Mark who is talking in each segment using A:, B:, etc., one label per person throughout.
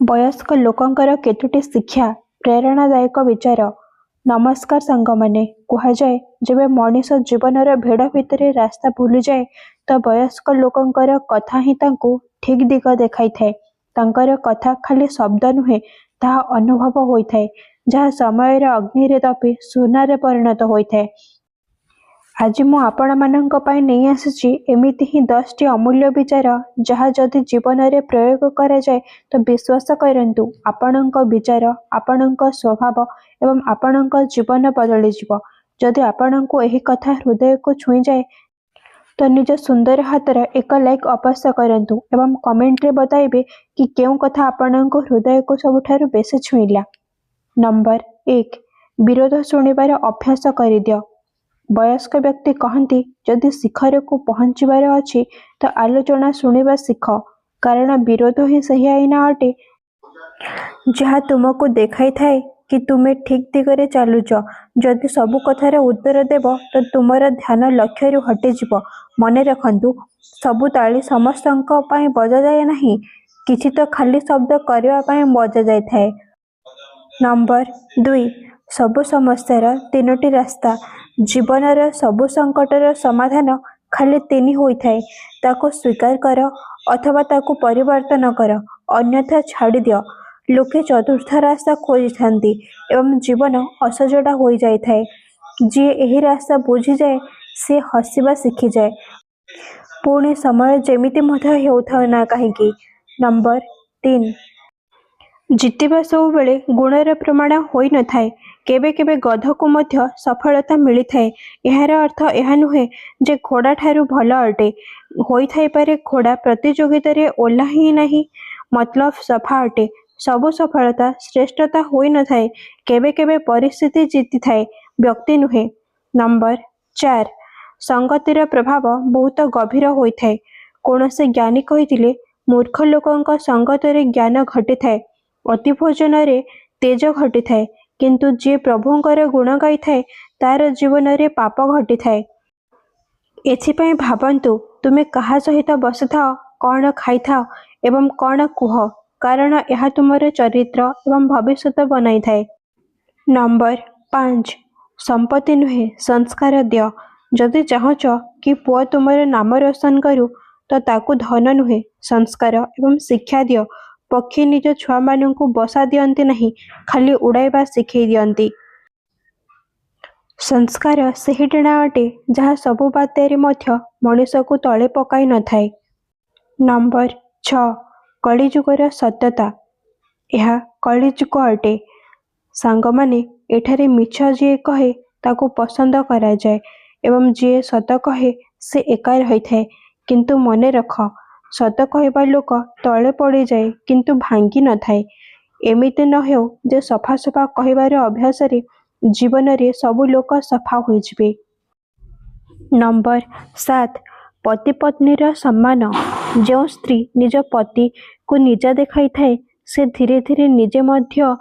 A: वयस्क लोकंकर केतोटी शिक्षा प्रेरणादायक विचार। नमस्कार सांगमाने। कुहाजाए जेबे मनीष जीवनर भिड़ भितर रास्ता भूली जाए तो वयस्क लोकंकर कथा ही तांको ठीक दिग देखाई थाए। तांकर कथा खाली शब्द नुहे, ताहा अनुभव होइथाए, जहा समयर अग्नि तपी सुनारे परिणत होइथाए। आज मु आपण मानंक पई नहीं आसीची एमिति ही 10टी अमूल्य विचार जहा जदि जीवन रे प्रयोग करा जाए तो विश्वास करंतु आपणक विचार, आपणक स्वभाव एवं आपणक जीवन बदली जीव। जदि आपणको एही कथा हृदय को छुई जाए तो निज सुंदर हाथर एक लाइक अवश्य करंतु एवं कमेंट रे बताइबे कि केउ कथा आपणको हृदय को सबुठारु बेसी छुईला। नंबर 1, विरोध शुणिबार अभ्यास करि दियो। वयस्क व्यक्ति कहती जदि शिखर को पहुंचबार अछि तो आलोचना शुणिबा शिख, कारण विरोध ही सही आईना अटे जहाँ तुमको देखाई थाए कि तुमे ठीक दिगरे चलुच। जदि सबु कथार उत्तर देव तो तुमर ध्यान लक्ष्य रु हटि जिवो। मने रखंतु सबु ताली समस्तंक पई बजा जाए नहीं, किछि तो खाली शब्द करबा पई बजा जाय थाए। नंबर 2, सबु समस्यार 3टी रास्ता। जीवनर सबु संकटर समाधान खाली 3 होई थाए। ताको स्वीकार कर अथवा ताको परिवर्तन कर, अन्यथा छाड़ी दियो। लोके चतुर्थ रास्ता खोजी थांती एवं जीवन असजड़ा होई जाय थाए। जे एही रास्ता बुझी जाए से हसिबा सीखी जाए, पुणी समय जेमिति मध्य हेउथाउ ना काहेकि। नंबर 3, जितिबा सब बेले गुणर प्रमाण होई न थाए। केबे केबे गध को मध्य सफलता मिली थाए। एहार अर्थ एहा नुहे जे घोड़ा ठारू भल अटे। होई थाई पारे घोड़ा प्रतियोगिता रे ओला ही नहीं, मतलब सफा अटे। सबु सफलता श्रेष्ठता होई न थाए। केबे केबे परिस्थिति जीति थाए, व्यक्ति नुहे। नंबर 4, संगतिर प्रभाव बहुत गभीर होई थाए। कोनोसे ज्ञानी कहिथिले मूर्ख लोकंक संगतरे ज्ञान घटी थाए, अति भोजन रे तेज घटी थाए, किंतु जे प्रभुंकर गुण गाई थाए तार जीवन रे पाप घटी थाए। एथिपाई भाबंतु तुमे कहा सहित बसिथाओ, कौन खाइथाओ एवं कौन कुह, कारण यह तुमर चरित्र एवं भविष्यत बनाई थाए। नंबर 5, संपत्ति नुहे संस्कार दियो। जदि चाहच कि पुआ तुमर नाम रोशन करू तो ताकू धन नुहे संस्कार एवं शिक्षा दियो। पक्षी निज छुआ मानू बसा दियंती नहीं, खाली उड़ाइबा शिखई दियंती। संस्कार सही टेणा अटे जहाँ सबु बात्यारे मध्य मनीष को तले पकाई न थाए। नंबर 6, कलिजुगर सत्यता। यह कलिजुग अटे। सांगमाने एठारे मिछ जे कहे ताको पसंद करा जाए एवं जे सत कहे से एका रही थाए। किंतु मने रख, सत कहबा लोक तले पड़ी जाए किंतु भांगी न थाए। एमिति न हो जे सफा सफा कहबार अभ्यास रे जीवन रे सबु लोक सफा होई जिवे। नंबर 7, पति पत्नीर सम्मान। जो स्त्री निज पति को निजा देखाई थाए से धीरे धीरे निजे मध्य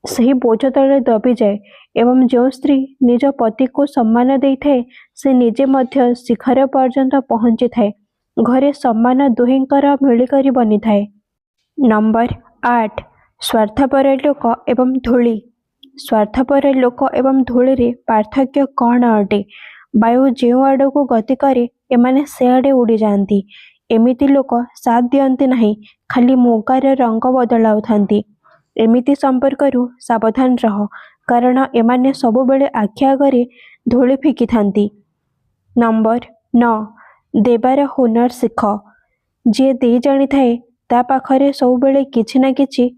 A: सही बोझ तले दबी जाए एवं जो स्त्री निज पति को सम्मान दे थाए से निजे मध्य शिखर पर्यंत पहुंची थाए। घरे सम्मान दुहिंकर मिलिकरी बनी थाए। नंबर 8, स्वार्थपर लोक एवं धूली। स्वार्थपर लोक एवं धूली रे पार्थक्य कौन अटे? वायु जो आड़ को गति करे एमाने से आड़े उड़ी जाती। एमिति लोक साथ दियंती नहीं, खाली मौकार रंग बदलाउ थांती। एमिति संपर्करू सावधान रह, कारण एमाने सबु बेले आखि आगरे धूली फिकी थांती। नंबर 9, देबार हुनर शिख। जे दे जानी थाए ता पाखरे सब बेले किछि ना किछि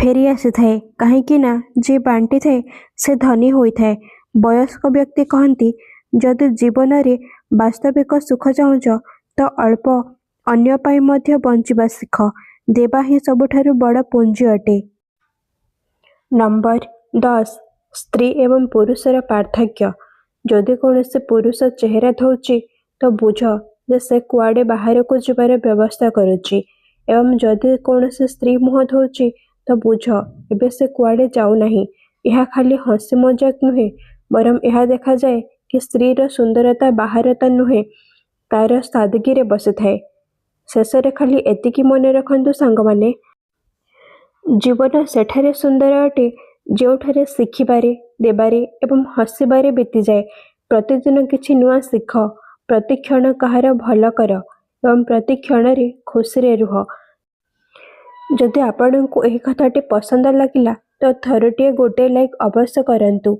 A: फेरी आसी थाए, काहेकि ना जे बांटी थाए से धनी होई थाए। वयस्क व्यक्ति कहती जदि जीवन रे वास्तविक सुख चाहुच तो अल्प अन्य पाई मध्य बंचिबा शिख। देबा ही सबुठारु बड़ पुंजी अटे। नंबर 10, स्त्री एवं पुरुषर पार्थक्य। जदि कौनसी पुरुष चेहरा धोची तो बुझ जे से कुआडे बाहर को जीवार व्यवस्था करुची, एवं जदि कौनसी स्त्री मुह धोची तो बुझ एबे से कुआडे जाऊ नहीं। यह खाली हसी मजाक नुहे, बरम यह देखा जाए कि स्त्रीर सुंदरता बाहरता नुहे, तार सादगी रे बसी थाए। शेषरे खाली एतिकी मने रखंतु सांगमाने, ଜୀବନ ସେଠାରେ ସୁନ୍ଦର ଅଟେ ଯେଉଁଠାରେ ଶିଖିବାରେ, ଦେବାରେ ଏବଂ ହସିବାରେ ବିତିଯାଏ। ପ୍ରତିଦିନ କିଛି ନୂଆ ଶିଖ, ପ୍ରତି କ୍ଷଣ କାହାର ଭଲ କର ଏବଂ ପ୍ରତି କ୍ଷଣରେ ଖୁସିରେ ରୁହ। ଯଦି ଆପଣଙ୍କୁ ଏହି କଥାଟି ପସନ୍ଦ ଲାଗିଲା ତ ଥରୁଟିଏ ଗୋଟିଏ ଲାଇକ୍ ଅବଶ୍ୟ କରନ୍ତୁ।